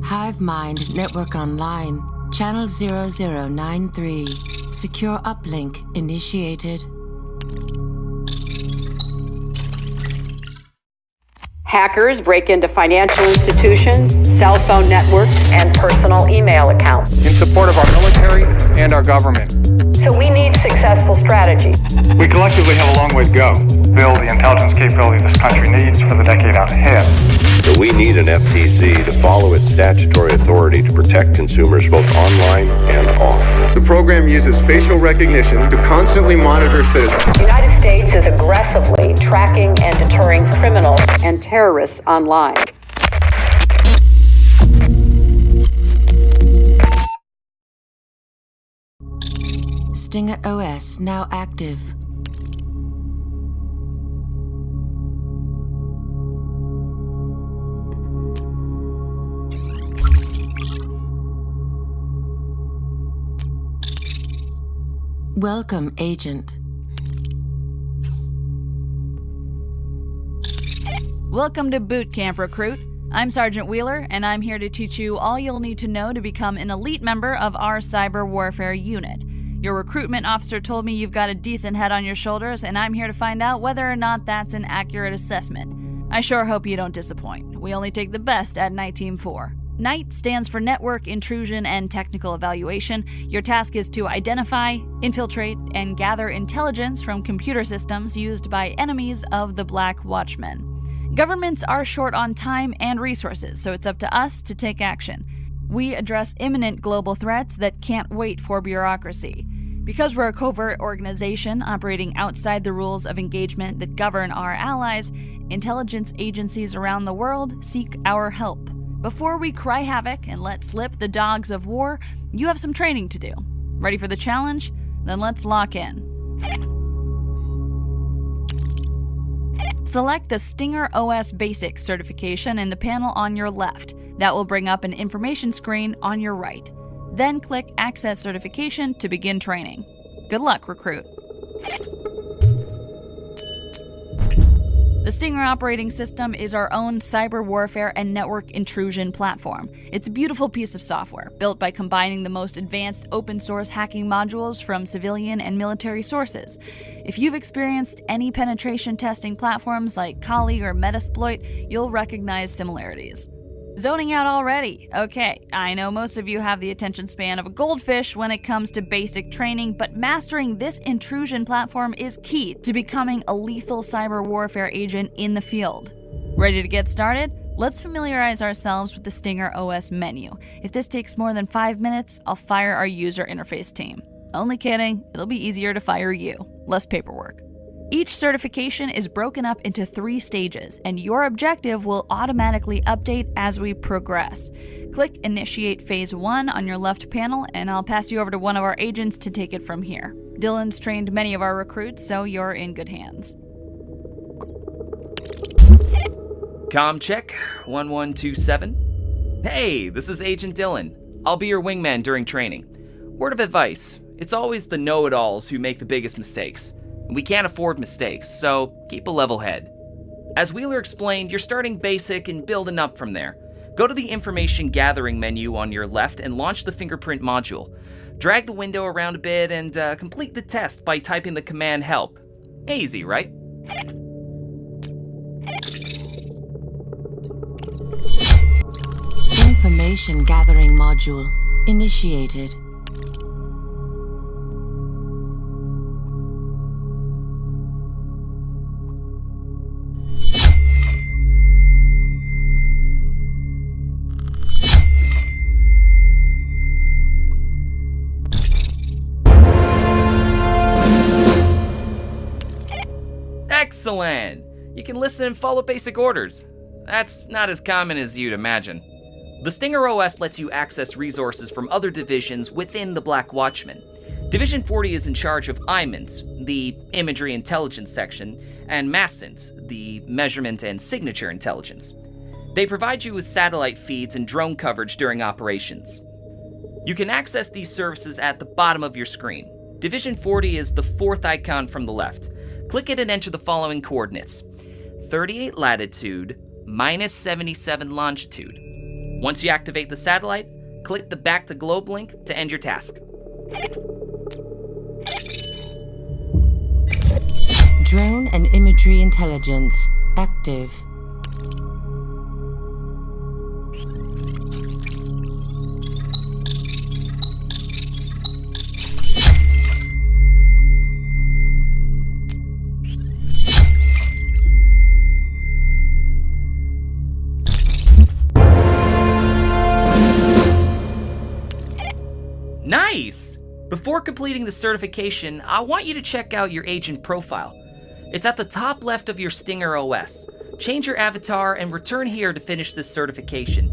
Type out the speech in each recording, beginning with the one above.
Hive Mind Network Online, Channel 0093. Secure uplink initiated. Hackers break into financial institutions, cell phone networks, and personal email accounts. In support of our military and our government. So we need successful strategy. We collectively have a long way to go. Build the intelligence capability this country needs for the decade out ahead. So we need an FTC to follow its statutory authority to protect consumers both online and off. The program uses facial recognition to constantly monitor citizens. The United States is aggressively tracking and deterring criminals and terrorists online. Stinger OS now active. Welcome, Agent. Welcome to Boot Camp, Recruit. I'm Sergeant Wheeler, and I'm here to teach you all you'll need to know to become an elite member of our cyber warfare unit. Your recruitment officer told me you've got a decent head on your shoulders, and I'm here to find out whether or not that's an accurate assessment. I sure hope you don't disappoint. We only take the best at NITE Team 4. NITE stands for Network Intrusion and Technical Evaluation. Your task is to identify, infiltrate, and gather intelligence from computer systems used by enemies of the Black Watchmen. Governments are short on time and resources, so it's up to us to take action. We address imminent global threats that can't wait for bureaucracy. Because we're a covert organization operating outside the rules of engagement that govern our allies, intelligence agencies around the world seek our help. Before we cry havoc and let slip the dogs of war, you have some training to do. Ready for the challenge? Then let's lock in. Select the Stinger OS Basics certification in the panel on your left. That will bring up an information screen on your right. Then click Access Certification to begin training. Good luck, Recruit. The Stinger operating system is our own cyber warfare and network intrusion platform. It's a beautiful piece of software, built by combining the most advanced open-source hacking modules from civilian and military sources. If you've experienced any penetration testing platforms like Kali or Metasploit, you'll recognize similarities. Zoning out already? Okay, I know most of you have the attention span of a goldfish when it comes to basic training, but mastering this intrusion platform is key to becoming a lethal cyber warfare agent in the field. Ready to get started? Let's familiarize ourselves with the Stinger OS menu. If this takes more than 5 minutes, I'll fire our user interface team. Only kidding, it'll be easier to fire you. Less paperwork. Each certification is broken up into 3 stages, and your objective will automatically update as we progress. Click Initiate Phase 1 on your left panel, and I'll pass you over to one of our agents to take it from here. Dylan's trained many of our recruits, so you're in good hands. Comm check, 1127. Hey, this is Agent Dylan. I'll be your wingman during training. Word of advice, it's always the know-it-alls who make the biggest mistakes. We can't afford mistakes, so keep a level head. As Wheeler explained, you're starting basic and building up from there. Go to the Information Gathering menu on your left and launch the fingerprint module. Drag the window around a bit and complete the test by typing the command HELP. Easy, right? Information Gathering Module initiated. Excellent! You can listen and follow basic orders. That's not as common as you'd imagine. The Stinger OS lets you access resources from other divisions within the Black Watchmen. Division 40 is in charge of IMINS, the Imagery Intelligence Section, and MASINS, the Measurement and Signature Intelligence. They provide you with satellite feeds and drone coverage during operations. You can access these services at the bottom of your screen. Division 40 is the 4th icon from the left. Click it and enter the following coordinates: 38 latitude, minus 77 longitude. Once you activate the satellite, click the Back to Globe link to end your task. Drone and imagery intelligence active. Nice! Before completing the certification, I want you to check out your agent profile. It's at the top left of your Stinger OS. Change your avatar and return here to finish this certification.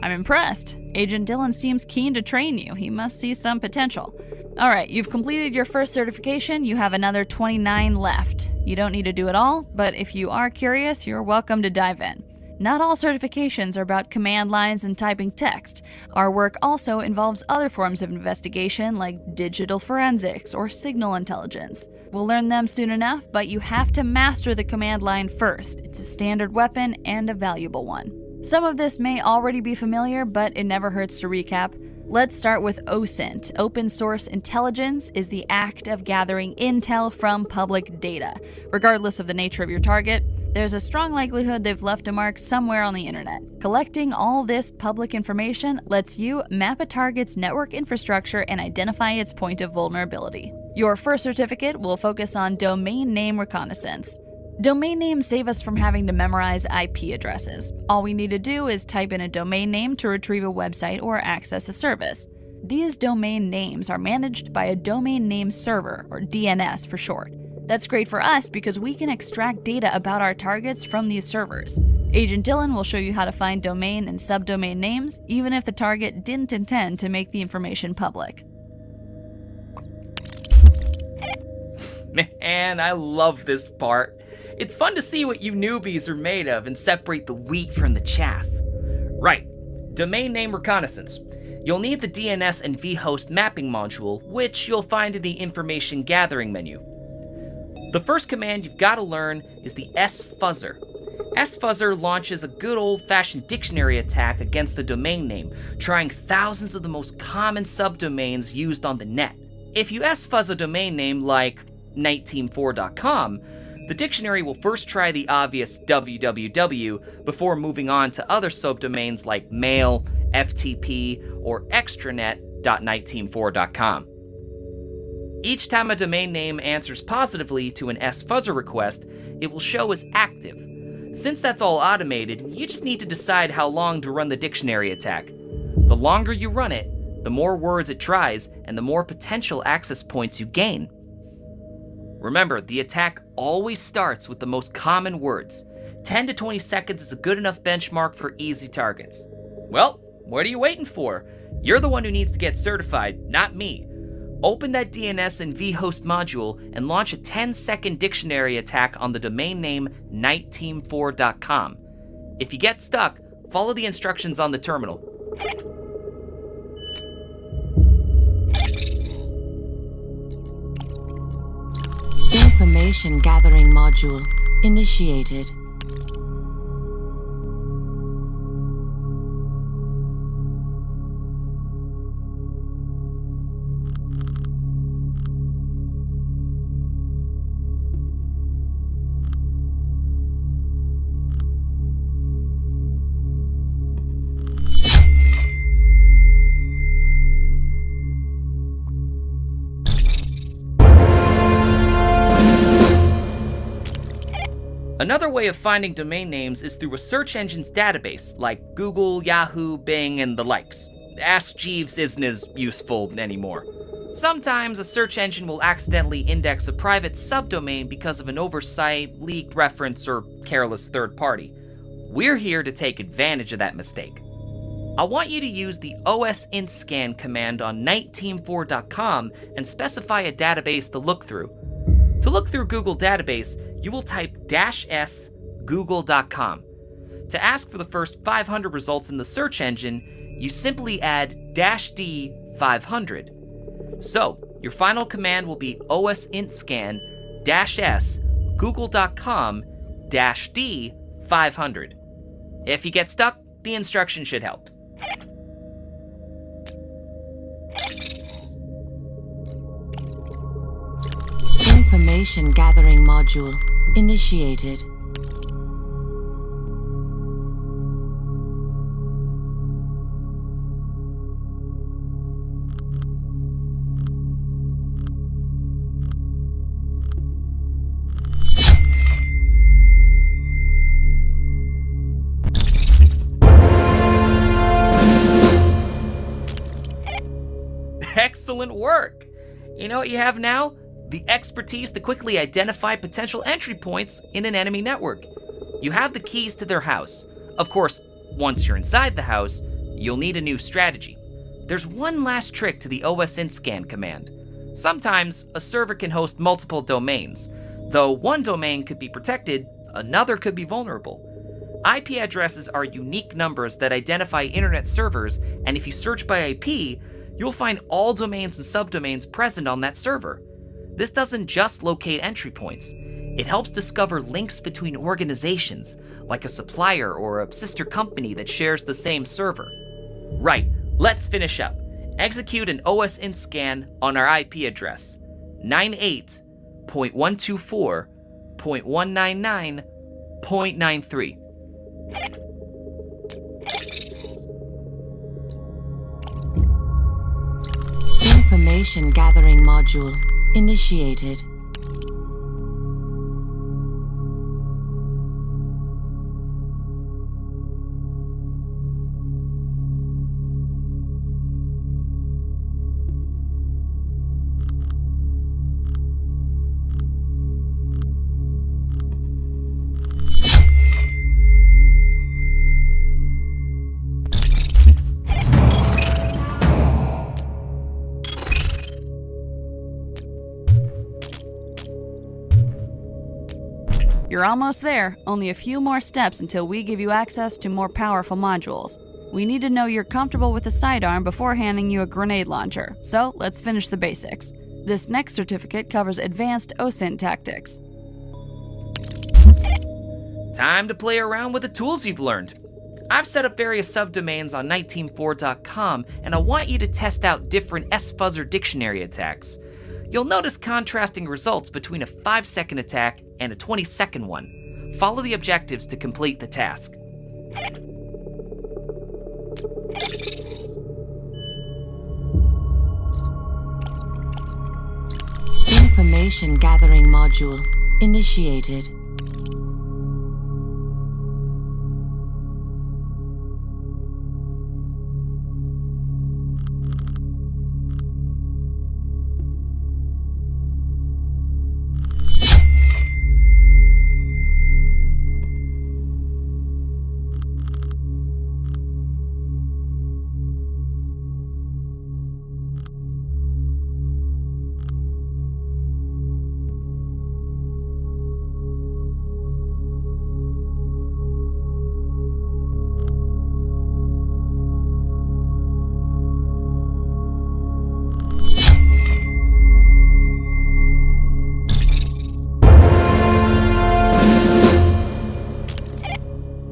I'm impressed. Agent Dillon seems keen to train you. He must see some potential. Alright, you've completed your first certification. You have another 29 left. You don't need to do it all, but if you are curious, you're welcome to dive in. Not all certifications are about command lines and typing text. Our work also involves other forms of investigation like digital forensics or signal intelligence. We'll learn them soon enough, but you have to master the command line first. It's a standard weapon and a valuable one. Some of this may already be familiar, but it never hurts to recap. Let's start with OSINT. Open Source Intelligence is the act of gathering intel from public data. Regardless of the nature of your target, there's a strong likelihood they've left a mark somewhere on the internet. Collecting all this public information lets you map a target's network infrastructure and identify its point of vulnerability. Your first certificate will focus on domain name reconnaissance. Domain names save us from having to memorize IP addresses. All we need to do is type in a domain name to retrieve a website or access a service. These domain names are managed by a domain name server, or DNS for short. That's great for us because we can extract data about our targets from these servers. Agent Dillon will show you how to find domain and subdomain names, even if the target didn't intend to make the information public. Man, I love this part. It's fun to see what you newbies are made of and separate the wheat from the chaff. Right, domain name reconnaissance. You'll need the DNS and vhost mapping module, which you'll find in the information gathering menu. The first command you've got to learn is the sfuzzer. sfuzzer launches a good old-fashioned dictionary attack against the domain name, trying thousands of the most common subdomains used on the net. If you sfuzz a domain name like NITEteam4.com, the dictionary will first try the obvious www before moving on to other subdomains like mail, FTP, or extranet.niteteam4.com. Each time a domain name answers positively to an sfuzzer request, it will show as active. Since that's all automated, you just need to decide how long to run the dictionary attack. The longer you run it, the more words it tries, and the more potential access points you gain. Remember, the attack always starts with the most common words. 10 to 20 seconds is a good enough benchmark for easy targets. Well, what are you waiting for? You're the one who needs to get certified, not me. Open that DNS and vhost module and launch a 10-second dictionary attack on the domain name NITEteam4.com. If you get stuck, follow the instructions on the terminal. Information gathering module initiated. Another way of finding domain names is through a search engine's database, like Google, Yahoo, Bing, and the likes. Ask Jeeves isn't as useful anymore. Sometimes a search engine will accidentally index a private subdomain because of an oversight, leaked reference, or careless third party. We're here to take advantage of that mistake. I want you to use the OSIntScan command on NITEteam4.com and specify a database to look through. To look through Google database, you will type -s google.com. To ask for the first 500 results in the search engine, you simply add -d 500. So, your final command will be OSIntScan -s google.com -d 500. If you get stuck, the instruction should help. Information gathering module initiated. Excellent work! You know what you have now? The expertise to quickly identify potential entry points in an enemy network. You have the keys to their house. Of course, once you're inside the house, you'll need a new strategy. There's one last trick to the OSIntScan command. Sometimes, a server can host multiple domains. Though one domain could be protected, another could be vulnerable. IP addresses are unique numbers that identify internet servers, and if you search by IP, you'll find all domains and subdomains present on that server. This doesn't just locate entry points. It helps discover links between organizations, like a supplier or a sister company that shares the same server. Right, let's finish up. Execute an OSIntScan on our IP address, 98.124.199.93. Information gathering module initiated. You're almost there, only a few more steps until we give you access to more powerful modules. We need to know you're comfortable with a sidearm before handing you a grenade launcher, so let's finish the basics. This next certificate covers advanced OSINT tactics. Time to play around with the tools you've learned. I've set up various subdomains on NITEteam4.com, and I want you to test out different S-Fuzzer dictionary attacks. You'll notice contrasting results between a 5-second attack and a 20-second one. Follow the objectives to complete the task. Information gathering module initiated.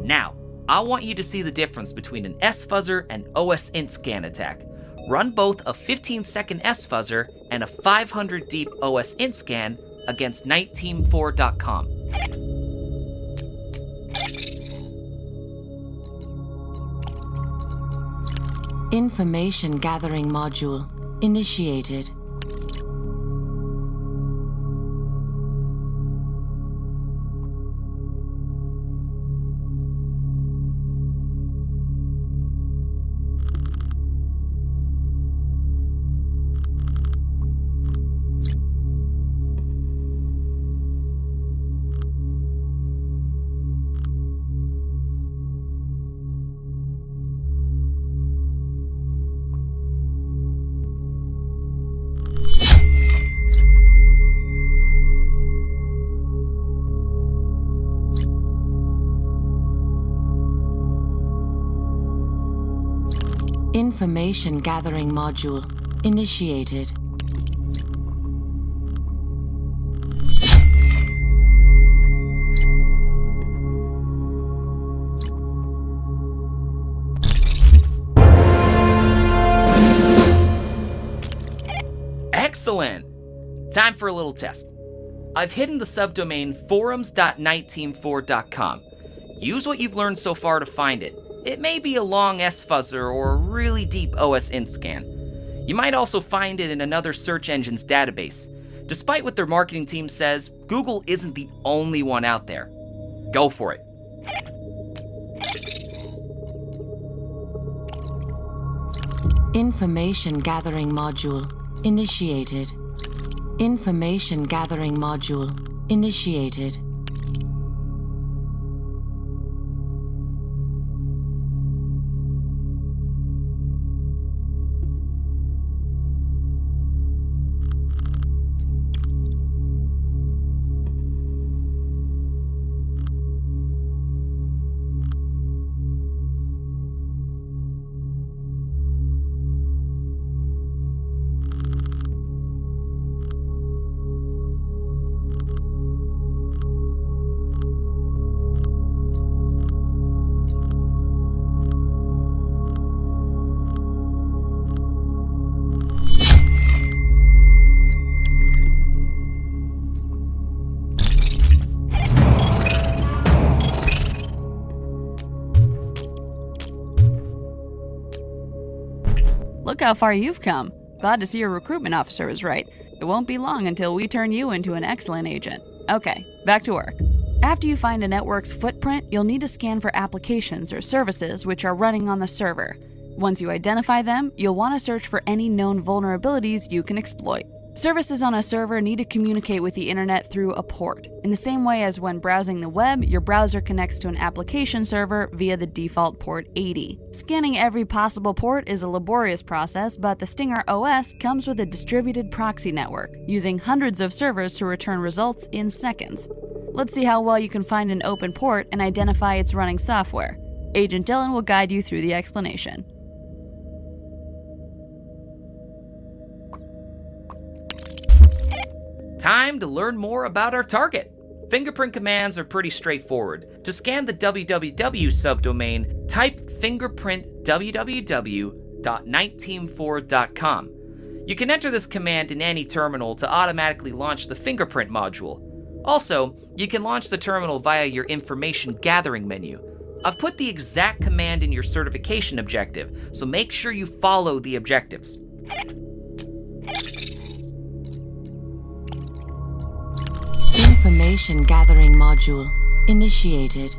Now, I want you to see the difference between an S-Fuzzer and OSIntScan attack. Run both a 15-second S-Fuzzer and a 500 deep OSIntScan against NITEteam4.com. Information gathering module initiated. Information gathering module initiated. Excellent! Time for a little test. I've hidden the subdomain forums.niteteam4.com. Use what you've learned so far to find it. It may be a long S-fuzzer or a really deep OS int scan. You might also find it in another search engine's database. Despite what their marketing team says, Google isn't the only one out there. Go for it. Information gathering module initiated. Information gathering module initiated. Look how far you've come. Glad to see your recruitment officer was right. It won't be long until we turn you into an excellent agent. Okay, back to work. After you find a network's footprint, you'll need to scan for applications or services which are running on the server. Once you identify them, you'll want to search for any known vulnerabilities you can exploit. Services on a server need to communicate with the internet through a port, in the same way as when browsing the web, your browser connects to an application server via the default port 80. Scanning every possible port is a laborious process, but the Stinger OS comes with a distributed proxy network, using hundreds of servers to return results in seconds. Let's see how well you can find an open port and identify its running software. Agent Dylan will guide you through the explanation. Time to learn more about our target. Fingerprint commands are pretty straightforward. To scan the www subdomain, type fingerprint www.niteteam4.com. You can enter this command in any terminal to automatically launch the fingerprint module. Also, you can launch the terminal via your information gathering menu. I've put the exact command in your certification objective, so make sure you follow the objectives. Information gathering module initiated.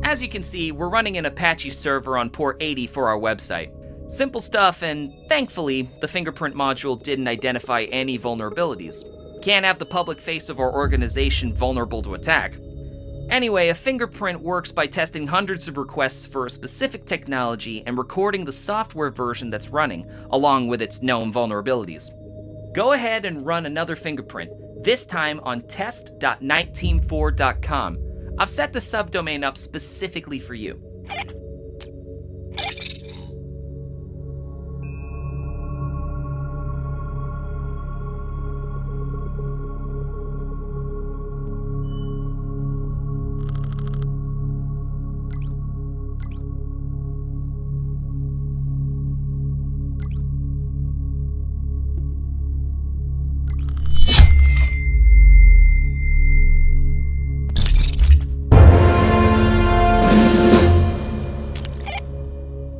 As you can see, we're running an Apache server on port 80 for our website. Simple stuff, and thankfully, the fingerprint module didn't identify any vulnerabilities. Can't have the public face of our organization vulnerable to attack. Anyway, a fingerprint works by testing hundreds of requests for a specific technology and recording the software version that's running, along with its known vulnerabilities. Go ahead and run another fingerprint, this time on test.niteteam4.com. I've set the subdomain up specifically for you.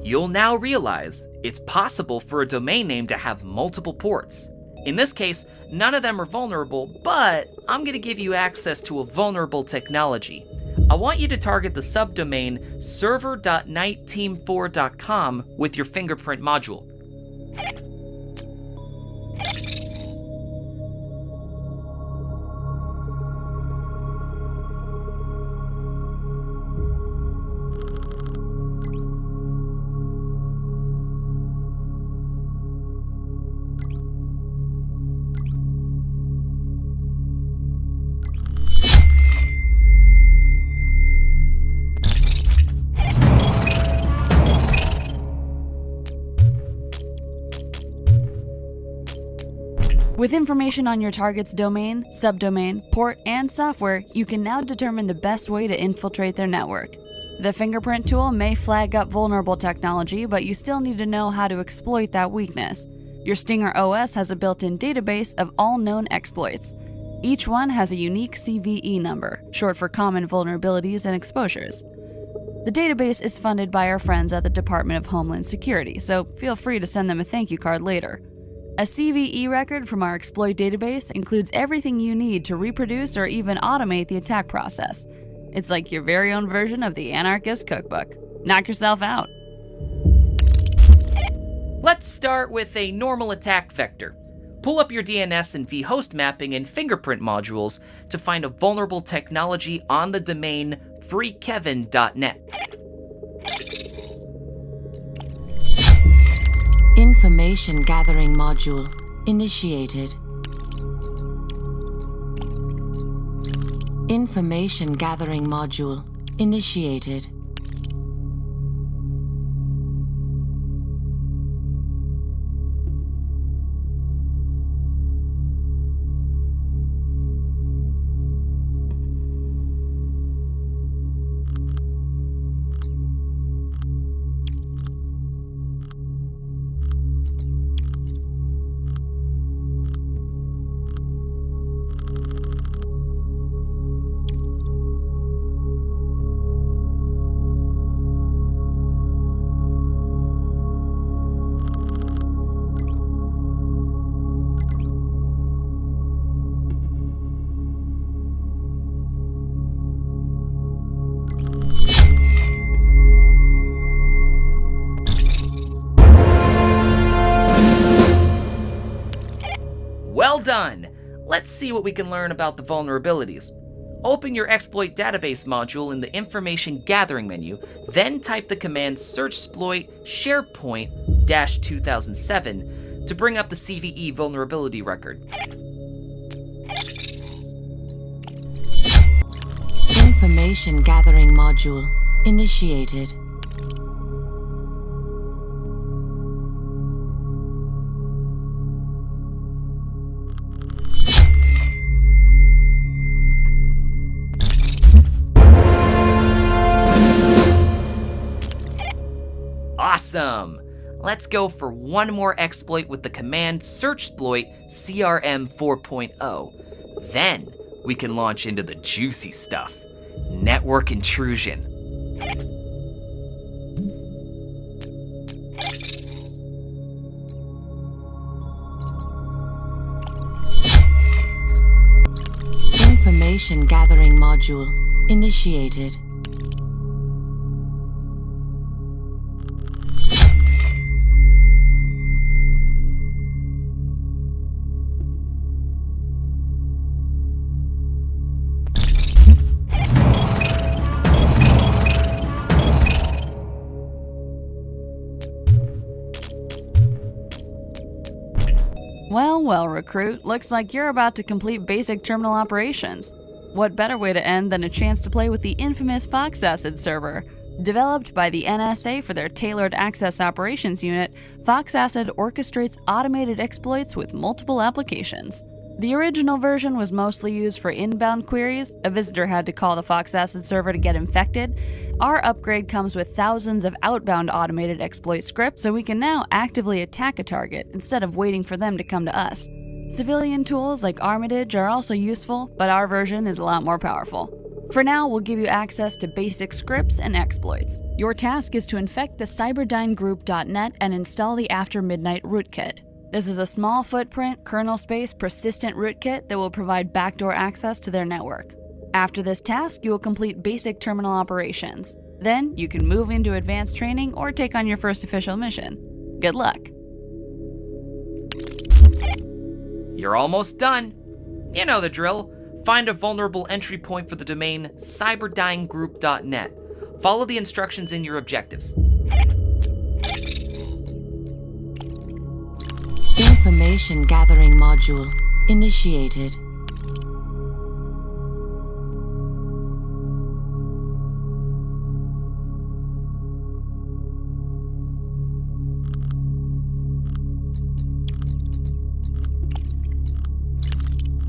You'll now realize it's possible for a domain name to have multiple ports. In this case, none of them are vulnerable, but I'm going to give you access to a vulnerable technology. I want you to target the subdomain server.niteteam4.com with your fingerprint module. With information on your target's domain, subdomain, port, and software, you can now determine the best way to infiltrate their network. The fingerprint tool may flag up vulnerable technology, but you still need to know how to exploit that weakness. Your Stinger OS has a built-in database of all known exploits. Each one has a unique CVE number, short for Common Vulnerabilities and Exposures. The database is funded by our friends at the Department of Homeland Security, so feel free to send them a thank you card later. A CVE record from our exploit database includes everything you need to reproduce or even automate the attack process. It's like your very own version of the Anarchist Cookbook. Knock yourself out. Let's start with a normal attack vector. Pull up your DNS and vhost mapping and fingerprint modules to find a vulnerable technology on the domain freekevin.net. Information gathering module initiated. Information gathering module initiated. Well done! Let's see what we can learn about the vulnerabilities. Open your exploit database module in the information gathering menu, then type the command searchsploit SharePoint-2007 to bring up the CVE vulnerability record. Information gathering module initiated. Awesome! Let's go for one more exploit with the command searchsploit CRM 4.0. Then we can launch into the juicy stuff, network intrusion. Information gathering module initiated. Well, recruit, looks like you're about to complete basic terminal operations. What better way to end than a chance to play with the infamous Fox Acid server? Developed by the NSA for their tailored access operations unit, Fox Acid orchestrates automated exploits with multiple applications. The original version was mostly used for inbound queries. A visitor had to call the Fox Acid server to get infected. Our upgrade comes with thousands of outbound automated exploit scripts, so we can now actively attack a target instead of waiting for them to come to us. Civilian tools like Armitage are also useful, but our version is a lot more powerful. For now, we'll give you access to basic scripts and exploits. Your task is to infect the cyberdynegroup.net and install the After Midnight rootkit. This is a small footprint, kernel space, persistent rootkit that will provide backdoor access to their network. After this task, you will complete basic terminal operations. Then, you can move into advanced training or take on your first official mission. Good luck. You're almost done. You know the drill. Find a vulnerable entry point for the domain cyberdyinggroup.net. Follow the instructions in your objective. Information gathering module initiated.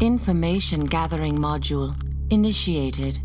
Information gathering module initiated.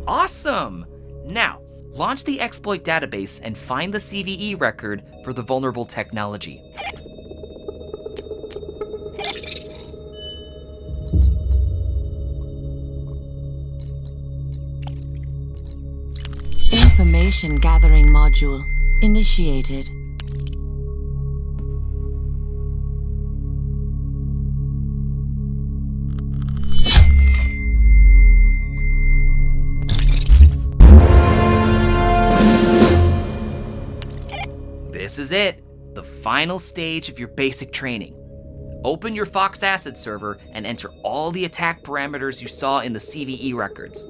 Awesome! Now, launch the exploit database and find the CVE record for the vulnerable technology. Information gathering module initiated. This is it, the final stage of your basic training. Open your Fox Acid server and enter all the attack parameters you saw in the CVE records.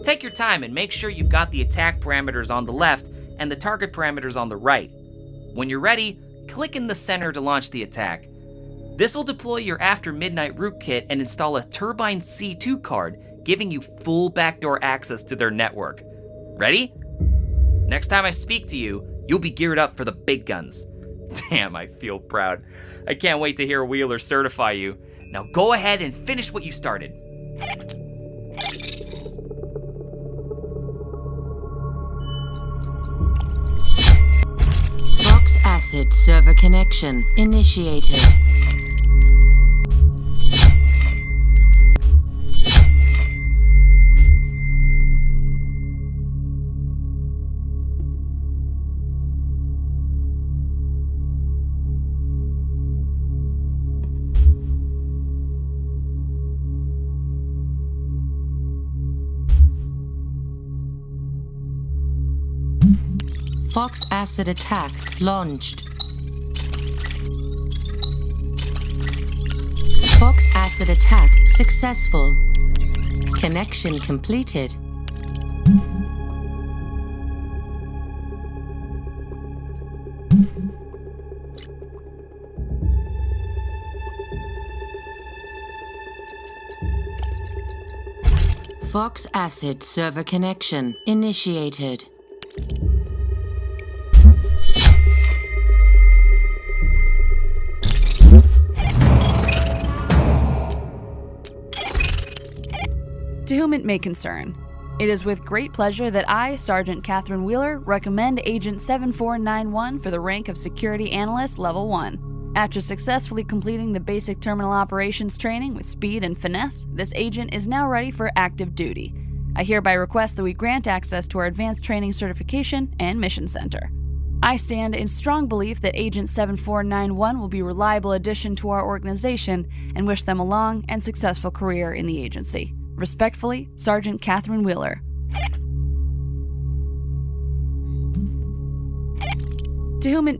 Take your time and make sure you've got the attack parameters on the left and the target parameters on the right. When you're ready, click in the center to launch the attack. This will deploy your After Midnight rootkit and install a Turbine C2 card, giving you full backdoor access to their network. Ready? Next time I speak to you, you'll be geared up for the big guns. Damn, I feel proud. I can't wait to hear Wheeler certify you. Now go ahead and finish what you started. Fox Acid server connection initiated. Fox Acid attack launched. Fox Acid attack successful. Connection completed. Fox Acid server connection initiated. To whom it may concern, it is with great pleasure that I, Sergeant Catherine Wheeler, recommend Agent 7491 for the rank of Security Analyst Level 1. After successfully completing the basic terminal operations training with speed and finesse, this agent is now ready for active duty. I hereby request that we grant access to our Advanced Training Certification and Mission Center. I stand in strong belief that Agent 7491 will be a reliable addition to our organization and wish them a long and successful career in the agency. Respectfully, Sergeant Catherine Wheeler. To whom it...